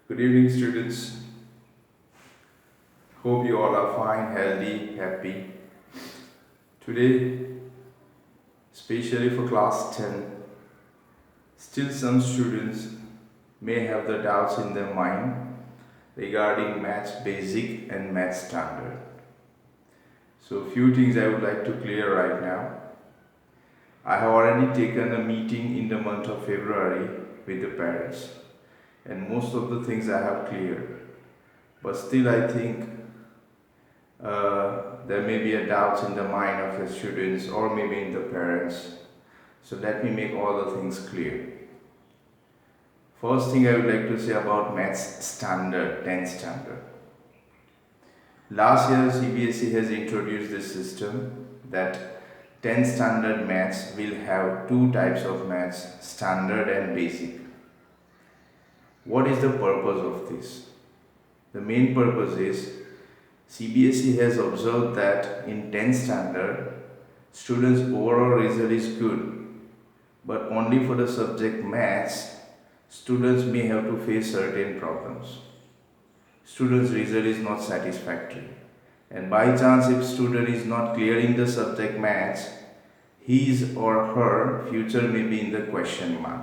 Good evening, students. Hope you all are fine, healthy, happy. Today, especially for class 10, still some students may have the doubts in their mind regarding maths basic and maths standard. So, few things I would like to clear right now. I have already taken a meeting in the month of February with the parents, and most of the things I have cleared. But still, I think there may be a doubts in the mind of the students or maybe in the parents. So let me make all the things clear. First thing I would like to say about maths standard, 10th standard. Last year CBSE has introduced this system that 10th standard maths will have two types of maths, standard and basic. What is the purpose of this? The main purpose is CBSE has observed that in 10th standard, students' overall result is good, but only for the subject maths, students may have to face certain problems. Students' result is not satisfactory, and by chance if student is not clearing the subject maths, his or her future may be in the question mark.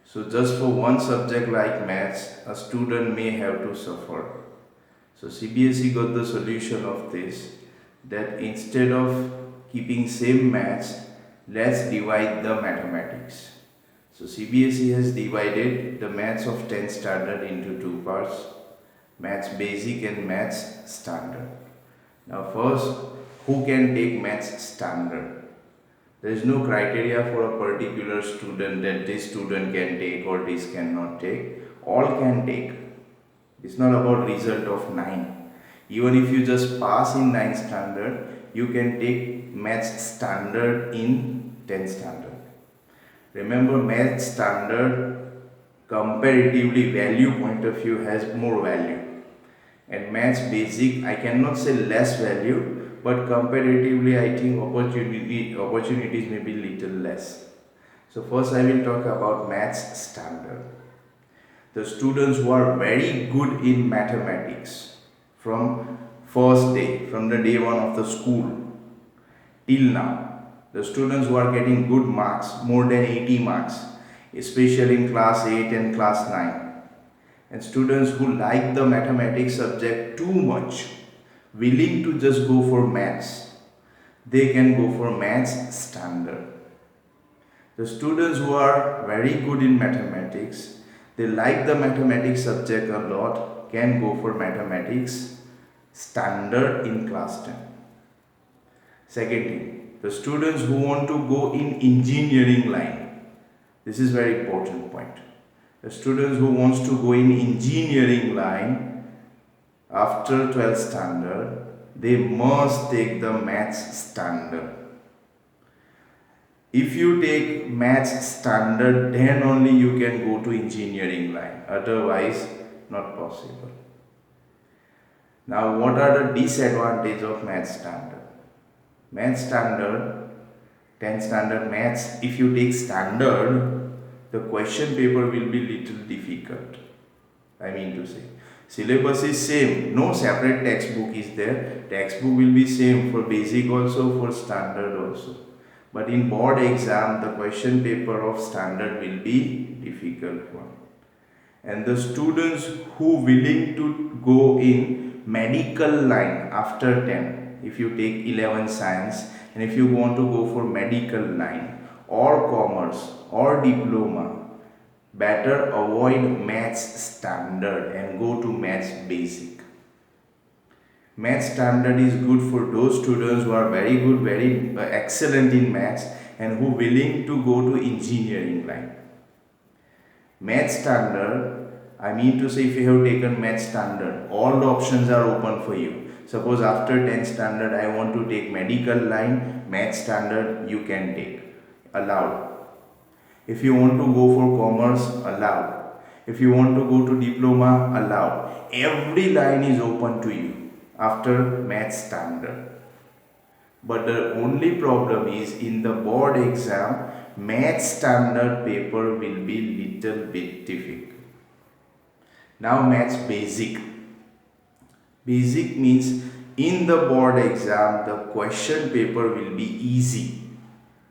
So just for one subject like maths, a student may have to suffer. So CBSE got the solution of this, that instead of keeping same maths, let's divide the mathematics. So CBSE has divided the maths of 10th standard into two parts, maths basic and maths standard. Now first, who can take maths standard? There is no criteria for a particular student that this student can take or this cannot take. All can take. It's not about result of 9. Even if you just pass in 9th standard, you can take maths standard in 10th standard. Remember, maths standard comparatively value point of view has more value. And maths basic, I cannot say less value, but comparatively I think opportunities may be little less. So first I will talk about maths standard. The students who are very good in mathematics from first day, from the day one of the school till now, the students who are getting good marks, more than 80 marks, especially in class 8 and class 9, and students who like the mathematics subject too much, willing to just go for maths, they can go for maths standard. The students who are very good in mathematics, they like the mathematics subject a lot, can go for mathematics standard in class 10. Second thing, the students who want to go in engineering line, this is very important point. The students who wants to go in engineering line after 12th standard, they must take the maths standard. If you take maths standard, then only you can go to engineering line. Otherwise, not possible. Now, what are the disadvantages of maths standard? Maths standard, 10th standard maths, if you take standard, the question paper will be little difficult. I mean to say, syllabus is same, no separate textbook is there. Textbook will be same for basic also, for standard also. But in board exam, the question paper of standard will be difficult one. And the students who willing to go in medical line after 10, if you take 11 science and if you want to go for medical line or commerce or diploma, better avoid maths standard and go to maths basic. Maths standard is good for those students who are very good, very excellent in maths and who willing to go to engineering line. Maths standard, I mean to say, if you have taken maths standard, all the options are open for you. Suppose after 10th standard I want to take medical line, maths standard you can take, allowed. If you want to go for commerce, allowed. If you want to go to diploma, allowed. Every line is open to you after maths standard. But the only problem is in the board exam, maths standard paper will be little bit difficult. Now maths basic. Basic means in the board exam the question paper will be easy.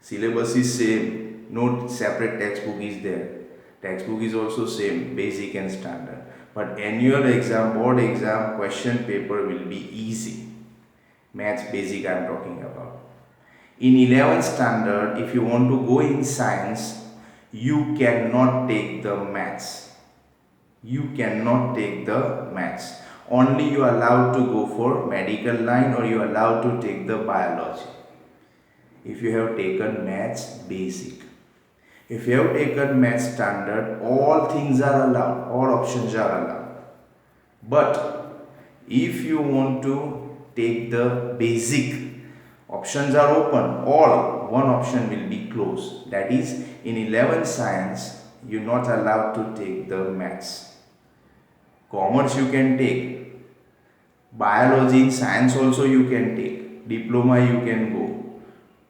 Syllabus is same, no separate textbook is there. Textbook is also same, basic and standard. But annual exam, board exam, question paper will be easy. Maths basic I am talking about. In 11th standard, if you want to go in science, you cannot take the maths. You cannot take the maths. Only you are allowed to go for medical line, or you are allowed to take the biology. If you have taken maths basic. If you have taken maths standard, all things are allowed, all options are allowed. But if you want to take the basic, options are open, all, one option will be closed. That is, in 11th science, you are not allowed to take the maths. Commerce you can take. Biology, science also you can take. Diploma you can go.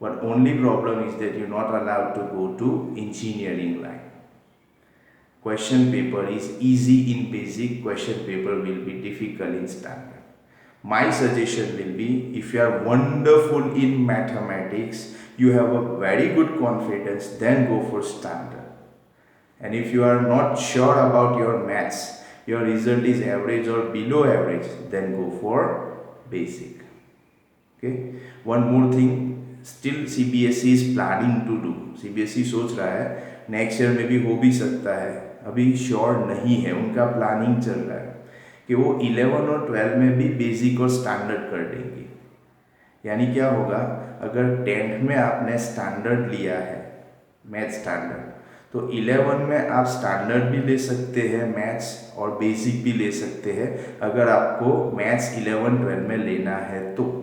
But only problem is that you are not allowed to go to engineering line. Question paper is easy in basic, question paper will be difficult in standard. My suggestion will be, if you are wonderful in mathematics, you have a very good confidence, then go for standard. And if you are not sure about your maths, your result is average or below average, then go for basic. Okay. One more thing, still CBSE is planning to do. CBSE सोच रहा है next year में भी हो भी सकता है, अभी श्योर नहीं है, उनका प्लानिंग चल रहा है कि वो 11 और 12 में भी बेसिक और स्टैंडर्ड कर देंगे. यानी क्या होगा, अगर 10th में आपने स्टैंडर्ड लिया है, मैथ स्टैंडर्ड, तो 11 में आप स्टैंडर्ड भी ले सकते हैं मैथ्स और बेसिक भी ले सकते हैं, अगर आपको मैथ्स 11-12 में लेना है तो.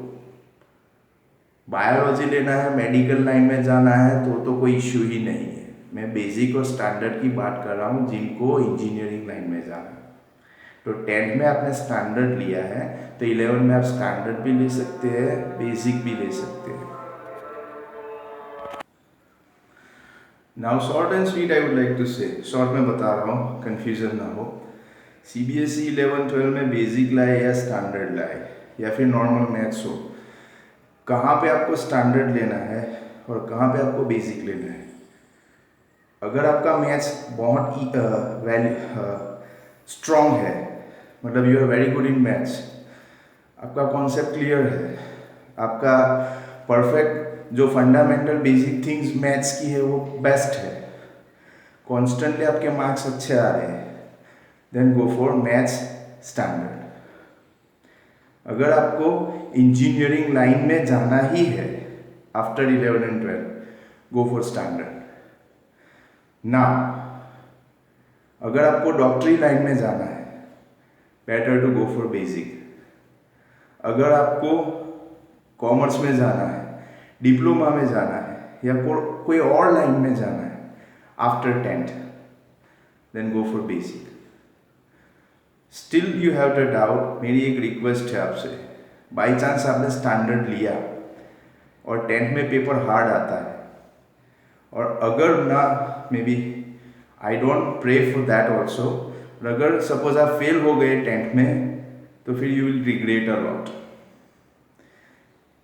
बायोलॉजी लेना है, मेडिकल लाइन में जाना है तो कोई इश्यू ही नहीं है. मैं बेसिक और स्टैंडर्ड की बात कर रहा हूँ जिनको इंजीनियरिंग लाइन में जाना है. तो 10th में आपने स्टैंडर्ड लिया है तो 11 में आप स्टैंडर्ड भी ले सकते हैं, बेसिक भी ले सकते हैं. Now short and sweet I would like to say, शॉर्ट में बता रहा हूँ, कन्फ्यूजन ना हो. CBSE 11-12 में बेसिक लाए या स्टैंडर्ड लाए या फिर नॉर्मल मैथ्स हो, कहाँ पे आपको स्टैंडर्ड लेना है और कहाँ पे आपको बेसिक लेना है. अगर आपका मैथ्स बहुत स्ट्रॉन्ग है, मतलब you are very good in maths, आपका कॉन्सेप्ट क्लियर है, आपका परफेक्ट जो फंडामेंटल बेसिक थिंग्स मैथ्स की है वो बेस्ट है, कॉन्स्टेंटली आपके मार्क्स अच्छे आ रहे हैं, then go for maths standard. अगर आपको इंजीनियरिंग लाइन में जाना ही है after 11 and 12, go for standard. ना अगर आपको डॉक्टरी लाइन में जाना है, better to go for basic. अगर आपको कॉमर्स में जाना है, डिप्लोमा में जाना है या कोई और लाइन में जाना है after 10th, then go for basic. Still you have the doubt, मेरी एक रिक्वेस्ट है आपसे, बाई चांस आपने स्टैंडर्ड लिया और 10th में पेपर हार्ड आता है, और अगर ना, maybe I don't pray for that also, अगर सपोज आप फेल हो गए 10th में तो फिर you will regret a lot.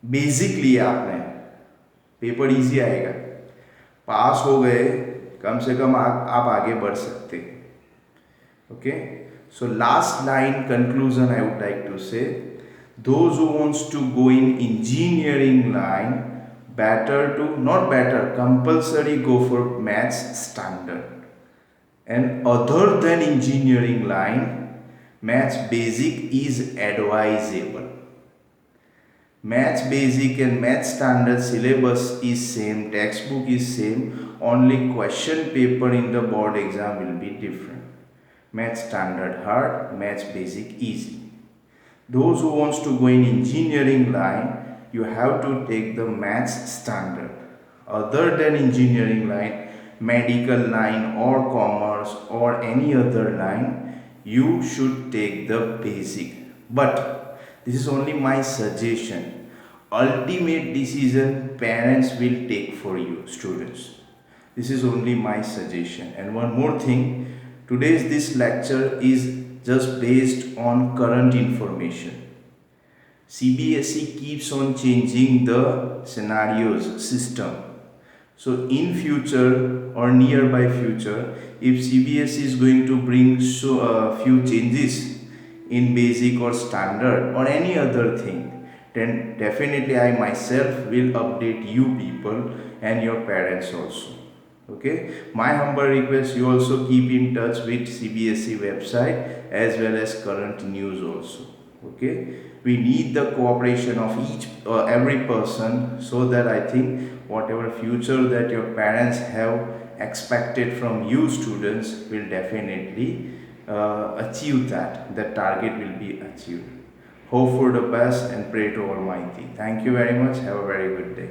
Basic लिया आपने, पेपर इजी आएगा, पास हो गए, कम से कम आप आगे बढ़ सकते हैं. Okay, so last line conclusion I would like to say, those who wants to go in engineering line, better to, not better, compulsory go for maths standard. And other than engineering line, maths basic is advisable. Maths basic and maths standard syllabus is same, textbook is same, only question paper in the board exam will be different. Maths standard hard, maths basic easy. Those who wants to go in engineering line, you have to take the maths standard. Other than engineering line, medical line or commerce or any other line, you should take the basic. But this is only my suggestion. Ultimate decision parents will take for you, students. This is only my suggestion. And one more thing, today's this lecture is just based on current information. CBSE keeps on changing the scenarios system. So in future or nearby future, if CBSE is going to bring few changes in basic or standard or any other thing, then definitely I myself will update you people and your parents also. Okay, my humble request, you also keep in touch with CBSE website as well as current news also. Okay, we need the cooperation of each every person, so that I think whatever future that your parents have expected from you students will definitely achieve that. The target will be achieved. Hope for the best and pray to Almighty. Thank you very much. Have a very good day.